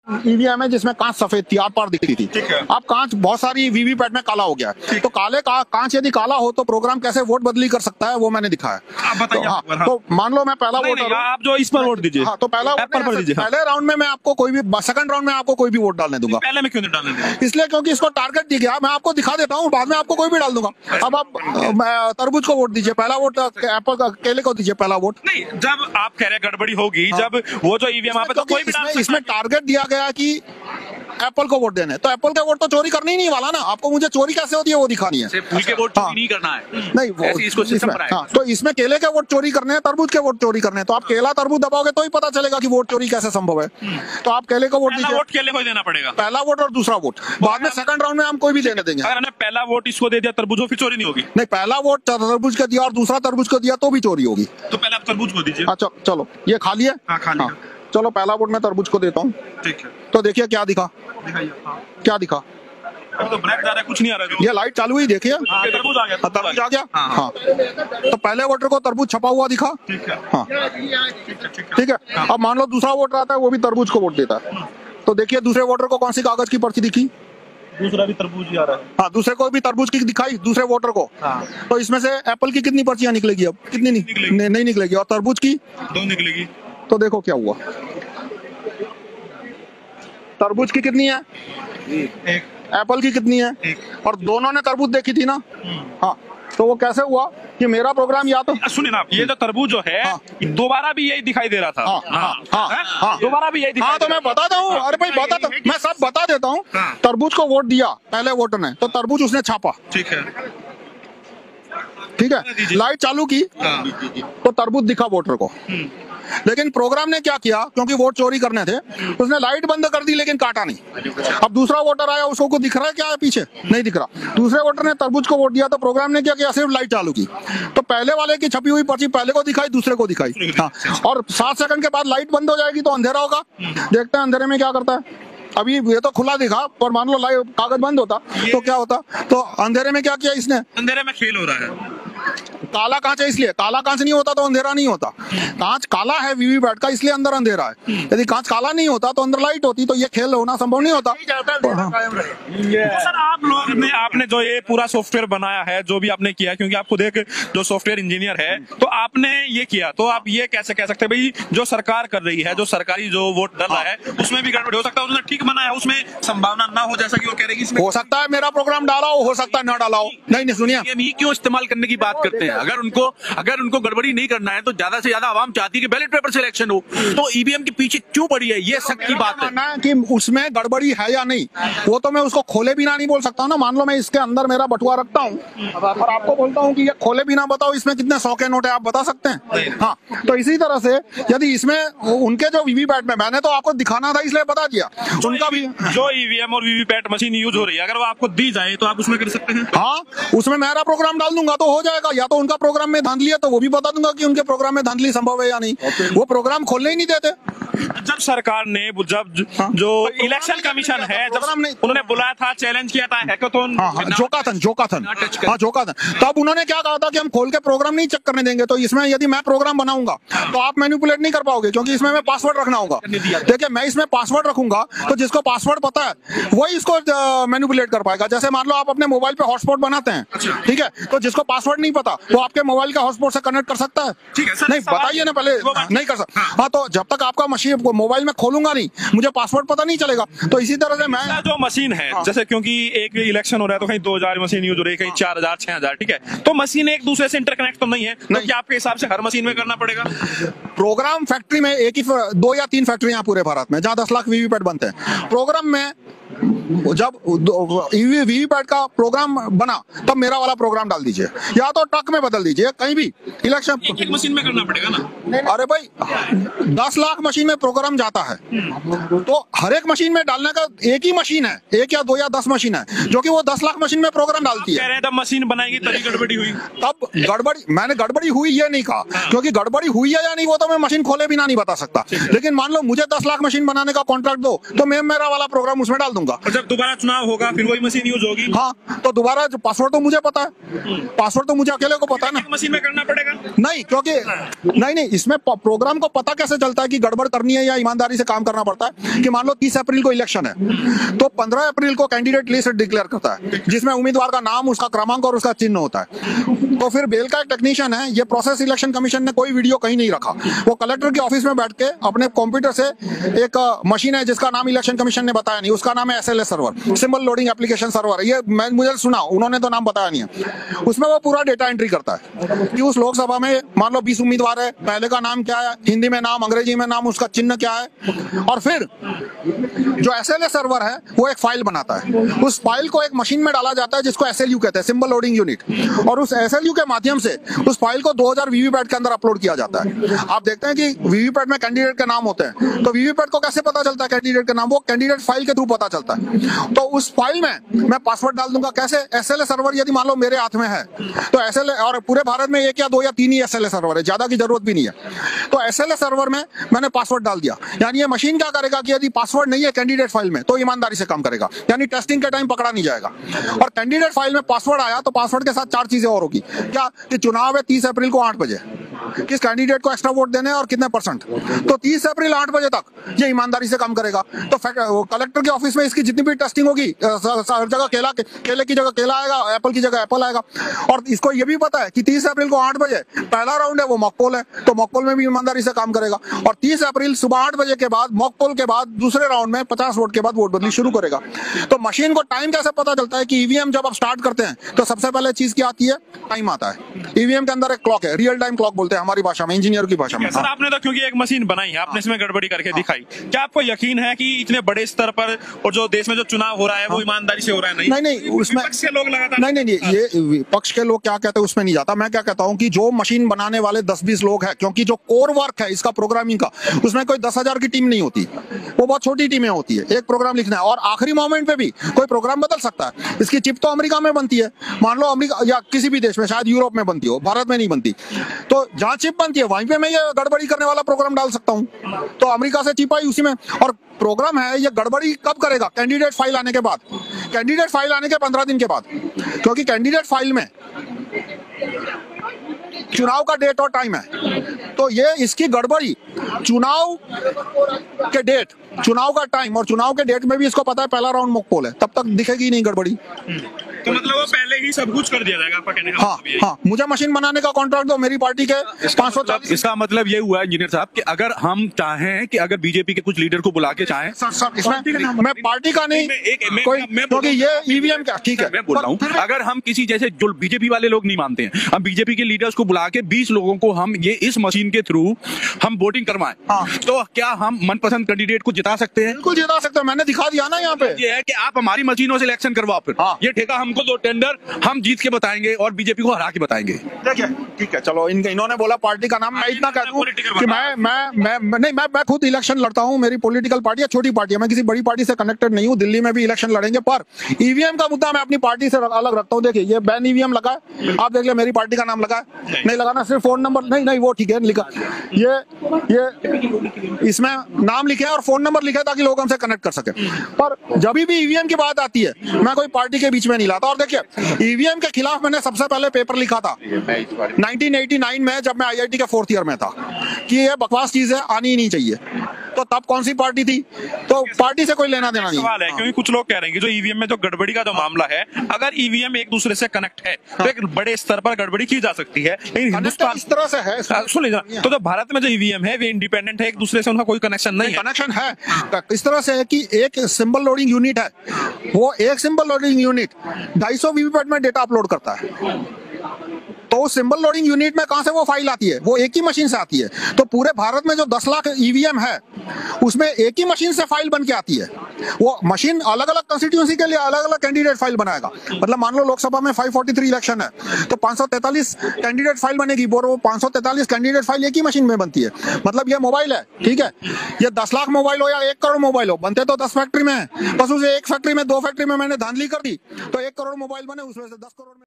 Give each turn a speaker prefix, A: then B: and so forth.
A: EVM है जिसमें कांच सफेद थी, आर पार दिखती थी। अब कांच बहुत सारी वीवीपैट में काला हो गया है, तो काले कांच यदि काला हो तो प्रोग्राम कैसे वोट बदली कर सकता है वो मैंने दिखाया। तो मान लो मैं पहला वोटर,
B: आप जो इस पर वोट दीजिए।
A: हाँ, तो पहला पहले राउंड में मैं आपको कोई भी, सेकंड राउंड में आपको कोई भी वोट डालने दूंगा।
B: पहले में क्यों नहीं डालने दूंगा?
A: इसलिए क्योंकि इसको टारगेट दिया गया, मैं आपको दिखा देता हूँ, बाद में आपको कोई भी डाल दूंगा। अब आप तरबूज को वोट दीजिए, पहला वोट एप्पल का, केले को दीजिए पहला वोट।
B: नहीं, जब आप कह रहे गड़बड़ी होगी, जब वो जो ईवीएम आप, तो कोई भी
A: इसमें टारगेट दिया गया कि एप्पल को वोट देने, तो एप्पल के वोट तो चोरी करनी ही नहीं वाला ना, आपको मुझे चोरी कैसे होती है वो दिखानी है।
B: फूल के वोट चोरी नहीं करना है,
A: नहीं वो तो इसमें केले के वोट चोरी करने हैं, तरबूज के वोट चोरी करने हैं, तो आप केला तरबूज दबाओगे तो ही पता चलेगा कि वोट चोरी कैसे संभव है। तो आप केले को वोट दीजिए,
B: वोट केले को देना पड़ेगा,
A: पहला वोट और दूसरा वोट, बाद में सेकंड राउंड में हम कोई भी देने देंगे।
B: अगर हमने पहला वोट इसको दे दिया तरबूज को, फिर चोरी नहीं होगी?
A: नहीं, पहला वोट तरबूज को दिया और दूसरा तरबूज को दिया तो भी चोरी होगी।
B: तो पहले आप तरबूज को दीजिए।
A: अच्छा चलो, ये खा लिया?
B: हाँ, खा लिया।
A: चलो पहला वोट मैं तरबूज को देता हूँ।
B: ठीक है,
A: तो देखिए क्या दिखा, क्या दिखा,
B: तो ब्लैक जा रहा है, कुछ नहीं आ रहा है।
A: ये लाइट चालू हुई, देखिए
B: तरबूज आ गया,
A: तरबूज आ गया। हाँ, तो पहले वोटर को तरबूज छपा हुआ दिखा। हाँ ठीक है। अब मान लो दूसरा वोटर आता है, वो भी तरबूज को वोट देता है, तो देखिए दूसरे वोटर को कौन सी कागज की पर्ची दिखी?
B: दूसरा भी तरबूज ही आ रहा है।
A: हाँ, दूसरे को भी तरबूज की दिखाई, दूसरे वोटर को। तो इसमें से एप्पल की कितनी पर्चियां निकलेगी? अब कितनी नहीं निकलेगी, और तरबूज की
B: 2 निकलेगी।
A: तो देखो क्या हुआ, तरबूज की कितनी है?
B: 1।
A: एप्पल की कितनी है?
B: 1।
A: और दोनों ने तरबूज देखी थी ना। हाँ, तो वो कैसे हुआ कि मेरा प्रोग्राम या तो
B: सुनिए ना, ये जो तरबूज जो है दोबारा भी यही दिखाई दे रहा था। दोबारा भी यही दिखाई।
A: हाँ, तो मैं बताता हूँ, अरे भाई बताता, मैं सब बता देता हूँ। तरबूज को वोट दिया पहले वोटर ने, तो तरबूज उसने छापा।
B: ठीक है,
A: ठीक है, लाइट चालू की तो तरबूज दिखा वोटर को। लेकिन प्रोग्राम ने क्या किया, क्योंकि वोट चोरी करने थे, उसने लाइट बंद कर दी लेकिन काटा नहीं। अब दूसरा वोटर आया, उसको कुछ दिख रहा है क्या है पीछे? नहीं दिख रहा। दूसरे वोटर ने तरबूज को वोट दिया, तो प्रोग्राम ने क्या किया, सिर्फ लाइट चालू की, तो पहले वाले की छपी हुई पर्ची पहले को दिखाई, दूसरे को दिखाई। हाँ, और 7 सेकंड के बाद लाइट बंद हो जाएगी तो अंधेरा होगा। देखते हैं अंधेरे में क्या करता है। अभी ये तो खुला दिखा, पर मान लो लाइट कागज बंद होता तो क्या होता। तो अंधेरे में क्या किया इसने?
B: अंधेरे में खेल हो रहा है।
A: काला कांच है, इसलिए काला कांच नहीं होता तो अंधेरा नहीं होता। कांच काला है वीवीपैट का, इसलिए अंदर अंधेरा है। यदि कांच काला नहीं होता तो अंदर लाइट होती, तो ये खेल होना संभव नहीं होता।
B: तो सर आप लोग ने, आपने जो ये पूरा सॉफ्टवेयर बनाया है, जो भी आपने किया, क्योंकि आप खुद एक जो सॉफ्टवेयर इंजीनियर है, तो आपने ये किया, तो आप ये कैसे कह सकते हैं भाई जो सरकार कर रही है, जो सरकारी जो वोट डल रहा है उसमें भी गड़बड़ हो सकता है, उसने ठीक बनाया, उसमें संभावना ना हो जैसा कि वो कह रही है?
A: हो सकता है मेरा प्रोग्राम डाला हो सकता है ना डाला हो। नहीं सुनिए,
C: ये क्यों इस्तेमाल करने की बात करते हैं? अगर उनको गड़बड़ी नहीं करना है तो ज्यादा से ज्यादा आवाम चाहती है कि बैलेट पेपर सिलेक्शन हो, तो ईवीएम के पीछे क्यों पड़ी है? ये सच की बात है
A: कि उसमें गड़बड़ी है या नहीं, वो तो मैं उसको खोले बिना नहीं बोल सकता ना। मान लो मैं इसके अंदर मेरा बटुआ रखता हूँ और आपको बोलता हूँ कि ये खोले बिना बताओ इसमें कितने 100 के नोट है, आप बता सकते हैं? हाँ, तो इसी तरह से यदि इसमें उनके जो वीवीपैट में, मैंने तो आपको दिखाना था इसलिए बता दिया, उनका भी
B: जो ईवीएम और वीवीपैट मशीन यूज हो रही है, अगर वो आपको दी जाए तो आप उसमें कर सकते हैं?
A: हाँ, उसमें मेरा प्रोग्राम डाल दूंगा तो हो जाएगा। या तो उनका प्रोग्राम में धांधली है तो वो भी बता दूंगा कि उनके प्रोग्राम में धांधली संभव है या नहीं। वो प्रोग्राम खोलने ही नहीं देते।
B: जब सरकार ने जो इलेक्शन कमीशन है, जब उन्होंने बुलाया था, चैलेंज किया था हैकाथन, जोकाथन, तब उन्होंने क्या कहा था कि हम खोल के प्रोग्राम नहीं चेक करने देंगे। तो इसमें यदि मैं प्रोग्राम बनाऊंगा तो आप मैनिपुलेट नहीं कर पाओगे, क्योंकि इसमें मैं पासवर्ड रखना होगा। देखिए, मैं इसमें पासवर्ड रखूंगा तो जिसको पासवर्ड पता है वही इसको मैनिपुलेट कर पाएगा। जैसे मान लो आप अपने मोबाइल पे हॉटस्पॉट बनाते हैं, ठीक है, तो जिसको पासवर्ड नहीं पता वो आपके मोबाइल का हॉटस्पॉट से कनेक्ट कर सकता है? नहीं, बताइए ना पहले। नहीं कर सकता। हाँ, तो जब तक आपका मशीन मोबाइल में खोलूंगा नहीं, मुझे पासवर्ड पता नहीं चलेगा। तो इसी तरह से मैं जो मशीन है, जैसे क्योंकि एक इलेक्शन हो रहा है तो कहीं 2000 मशीन यूज हो रही है, कहीं 4000 6000, ठीक है, तो मशीन एक दूसरे से इंटरकनेक्ट तो नहीं है, तो क्या आपके हिसाब से हर मशीन में करना पड़ेगा?
A: प्रोग्राम फैक्ट्री में एक ही 2 या 3 फैक्ट्रियां पूरे भारत में जहां 10 लाख वीवीपैट बनते हैं। प्रोग्राम में जब वीवीपैट का प्रोग्राम बना तब मेरा वाला प्रोग्राम डाल दीजिए, या तो ट्रक में बदल दीजिए, कहीं भी इलेक्शन
B: एक मशीन में करना पड़ेगा ना।
A: अरे भाई 10 लाख मशीन में प्रोग्राम जाता है, तो हर एक मशीन में डालने का एक ही मशीन है, 1 या 2 या 10 मशीन है जो कि वो 10 लाख मशीन में प्रोग्राम डालती है।
B: कह रहे हैं तब मशीन बनाएगी तभी गड़बड़ी हुई।
A: तब गड़बड़ी, मैंने गड़बड़ी हुई ये नहीं कहा, क्योंकि गड़बड़ी हुई है या नहीं वो तो मैं मशीन खोले बिना नहीं बता सकता। लेकिन मान लो मुझे 10 लाख मशीन बनाने का कॉन्ट्रैक्ट दो तो मैं मेरा वाला प्रोग्राम उसमें डाल दूंगा।
D: जब दोबारा चुनाव होगा फिर वही मशीन यूज होगी?
B: हाँ, तो दोबारा जो पासवर्ड तो मुझे पता है, पासवर्ड तो मुझे अकेले को पता है ना।
D: मशीन में करना पड़ेगा?
B: नहीं, क्योंकि नहीं, इसमें प्रोग्राम को पता कैसे चलता है कि गड़बड़ करनी है या ईमानदारी से काम करना पड़ता है कि मान लो 30 अप्रैल को इलेक्शन है तो 15 अप्रैल को कैंडिडेट लिस्ट डिक्लेयर करता है जिसमें उम्मीदवार का नाम, उसका क्रमांक और उसका चिन्ह होता है। तो फिर बेल का एक टेक्नीशियन है, ये प्रोसेस इलेक्शन कमीशन ने कोई वीडियो कहीं नहीं रखा, वो कलेक्टर के ऑफिस में बैठ के अपने कंप्यूटर से एक मशीन है जिसका नाम इलेक्शन कमीशन ने बताया नहीं, उसका नाम है SLS server, symbol loading application server. ये मुझे सुना, उन्होंने तो नाम बताया नहीं है। उसमें वो पूरा डेटा एंट्री करता है कि उस लोकसभा में मान लो 20 उम्मीदवार है, पहले का नाम क्या है, हिंदी में नाम, अंग्रेजी में नाम, उसका चिन्ह क्या है, और फिर जो SLS सर्वर है वो एक फाइल बनाता है। उस फाइल को एक मशीन में डाला जाता है जिसको SLU कहते हैं, सिंबल लोडिंग यूनिट, और उस SLU के माध्यम से उस फाइल को 2000 वीवीपैट के अंदर अपलोड किया जाता है। आप देखते हैं कि वीवीपैट में कैंडिडेट के नाम होते हैं, तो वीवीपैट को कैसे पता चलता है कैंडिडेट का नाम? वो कैंडिडेट फाइल के थ्रू पता चलता है। तो उस फाइल में मैं पासवर्ड डाल दूंगा कैसे? SLS सर्वर यदि मान लो मेरे हाथ में है तो SLS, और पूरे भारत में 1 या 2 या 3 ही SLS सर्वर है, ज्यादा की जरूरत भी नहीं है, तो SLS सर्वर में मैंने पासवर्ड डाल दिया। यानी ये मशीन क्या करेगा कि यदि पासवर्ड नहीं है कैंडिडेट फाइल में तो ईमानदारी से काम करेगा, यानी टेस्टिंग के टाइम पकड़ा नहीं जाएगा। और कैंडिडेट फाइल में पासवर्ड आया तो पासवर्ड के साथ 4 चीजें और होगी। क्या? कि चुनाव है 30 अप्रैल को 8 बजे, किस कैंडिडेट को एक्स्ट्रा वोट देने हैं और कितने %, तो 30 अप्रैल 8 बजे तक ये ईमानदारी से काम करेगा। तो कलेक्टर के ऑफिस में इसकी जितनी भी टेस्टिंग होगी, हर जगह केले की जगह केला आएगा, एप्पल की जगह एप्पल आएगा। और इसको ये भी पता है कि 30 अप्रैल को 8 बजे पहला राउंड है वो मॉक पोल है, तो मॉक पोल में भी ईमानदारी से काम करेगा। और 30 अप्रैल सुबह 8 बजे के बाद मॉक पोल के बाद दूसरे राउंड में 50 वोट के बाद वोट बदली शुरू करेगा। तो मशीन को टाइम कैसे पता चलता है कि ईवीएम जब आप स्टार्ट करते हैं तो सबसे पहले चीज क्या आती है? टाइम आता है। ईवीएम के अंदर एक क्लॉक है, रियल टाइम क्लॉक बोलते हैं हमारी भाषा में, इंजीनियर की भाषा में।
D: सर, आपने तो क्योंकि एक मशीन बनाई है, आपने इसमें गड़बड़ी करके दिखाई, क्या आपको यकीन है कि इतने बड़े स्तर पर और जो देश में जो चुनाव हो रहा है वो ईमानदारी से हो रहा है?
B: नहीं, उसमें
D: विपक्ष के लोग लगातार
B: नहीं, ये विपक्ष के लोग क्या कहते हैं उसमें नहीं जाता। मैं क्या कहता हूं कि जो मशीन बनाने वाले 10-20 लोग हैं, क्योंकि जो कोर वर्क है इसका प्रोग्रामिंग का, उसमें कोई 10,000 की टीम नहीं होती, वो बहुत छोटी टीमें होती है। एक प्रोग्राम लिखना है और आखिरी मोमेंट पे भी कोई प्रोग्राम बदल सकता है। इसकी चिप तो अमेरिका में बनती है, मान लो अमेरिका या किसी भी देश में, शायद यूरोप में बनती हो, भारत में नहीं बनती, तो जहां चिप बनती है वहीं पे मैं ये गड़बड़ी करने वाला प्रोग्राम डाल सकता हूं। तो अमेरिका से चिप आई उसी में, और प्रोग्राम है ये गड़बड़ी कब करेगा? कैंडिडेट फाइल आने के बाद, कैंडिडेट फाइल आने के 15 दिन के बाद, क्योंकि कैंडिडेट फाइल में चुनाव का डेट और टाइम है। तो ये इसकी गड़बड़ी चुनाव के डेट, चुनाव का टाइम और चुनाव के डेट में भी इसको पता है पहला राउंड मॉक पोल है, तब तक दिखेगी नहीं गड़बड़ी।
D: तो मतलब वो पहले ही सब कुछ कर दिया जाएगा आपका कहने का?
B: हाँ, मुझे मशीन बनाने का कॉन्ट्रैक्ट दो, मेरी पार्टी के 540।
C: इसका मतलब ये हुआ इंजीनियर साहब कि अगर हम चाहें कि अगर बीजेपी के कुछ लीडर को बुला के चाहें,
B: इसमें मैं पार्टी का नहीं, क्योंकि ये ईवीएम का, ठीक है,
C: मैं बोल रहा हूँ, अगर हम किसी जैसे जो बीजेपी वाले लोग नहीं मानते हैं, हम बीजेपी के लीडर्स को बुला के 20 लोगों को हम ये इस मशीन के थ्रू हम वोटिंग करवाएं, तो क्या हम मनपसंद कैंडिडेट को जिता सकते हैं?
B: बिल्कुल जिता सकते हैं, मैंने दिखा दिया ना यहाँ पे।
C: ये है कि आप हमारी मशीनों से इलेक्शन करवाओ, फिर ये ठेका हमको दो, टेंडर हम जीत के बताएंगे और बीजेपी को हरा के बताएंगे।
B: देखिए, ठीक है, चलो, इन्होंने बोला पार्टी का नाम, मैं इतना कह दूं कि मैं खुद इलेक्शन लड़ता हूं, मेरी पॉलिटिकल पार्टी है, छोटी पार्टी है, मैं किसी बड़ी पार्टी से कनेक्टेड नहीं हूं। दिल्ली में भी इलेक्शन लड़ेंगे, पर ईवीएम का मुद्दा मैं अपनी पार्टी से अलग रखता हूं। देखिए, ये बैन ईवीएम लगा है, आप देख ले, मेरी पार्टी का नाम लगा है, नहीं लगाना, सिर्फ फोन नंबर, नहीं वो ठीक है लिखा, ये इसमें नाम लिखे और फोन नंबर लिखे ताकि लोग हमसे कनेक्ट कर सके। पर जब भी ईवीएम की बात आती है मैं कोई पार्टी के बीच में नहीं लाता। और देखिए, ईवीएम के खिलाफ मैंने सबसे पहले पेपर लिखा था 1989 में, जब मैं IIT के 4th ईयर में था, कि ये बकवास चीज है, आनी ही नहीं चाहिए। तो तब कौन सी पार्टी थी? तो पार्टी से कोई लेना देना नहीं।
D: सवाल है, क्योंकि कुछ लोग कह रहे हैं कि जो ईवीएम में जो गड़बड़ी का जो मामला है, अगर ईवीएम एक दूसरे से कनेक्ट है तो एक बड़े स्तर पर गड़बड़ी की जा सकती है, लेकिन हिंदुस्तान
B: इस तरह से है,
D: सुनिए, तो जो भारत में जो ईवीएम है वे इंडिपेंडेंट है, एक दूसरे से उनका कोई कनेक्शन नहीं है।
B: कनेक्शन है इस तरह से है कि एक सिंबल लोडिंग यूनिट है, वो एक सिंबल लोडिंग यूनिट 250 वीवीपैट में डेटा अपलोड करता है। तो उस सिंबल लोडिंग यूनिट में कहां से वो फाइल आती है? वो एक ही मशीन से आती है। तो पूरे भारत में जो 10 लाख ईवीएम है उसमें एक ही मशीन से फाइल बन के आती है। वो मशीन अलग अलग कंस्टिट्यूएंसी के लिए अलग अलग कैंडिडेट फाइल बनाएगा। मतलब मान लो लोकसभा में 543 इलेक्शन है तो 543 कैंडिडेट फाइल बनेगी, वो 543 कैंडिडेट फाइल एक ही मशीन में बनती है। मतलब ये मोबाइल है, ठीक है, ये 10 लाख मोबाइल हो या 1 करोड़ मोबाइल हो, बनते तो 10 फैक्ट्री में है, बस उसे एक फैक्ट्री में 2 फैक्ट्री में मैंने धांधली कर दी तो 1 करोड़ मोबाइल बने, उसमें से 10 करोड़ में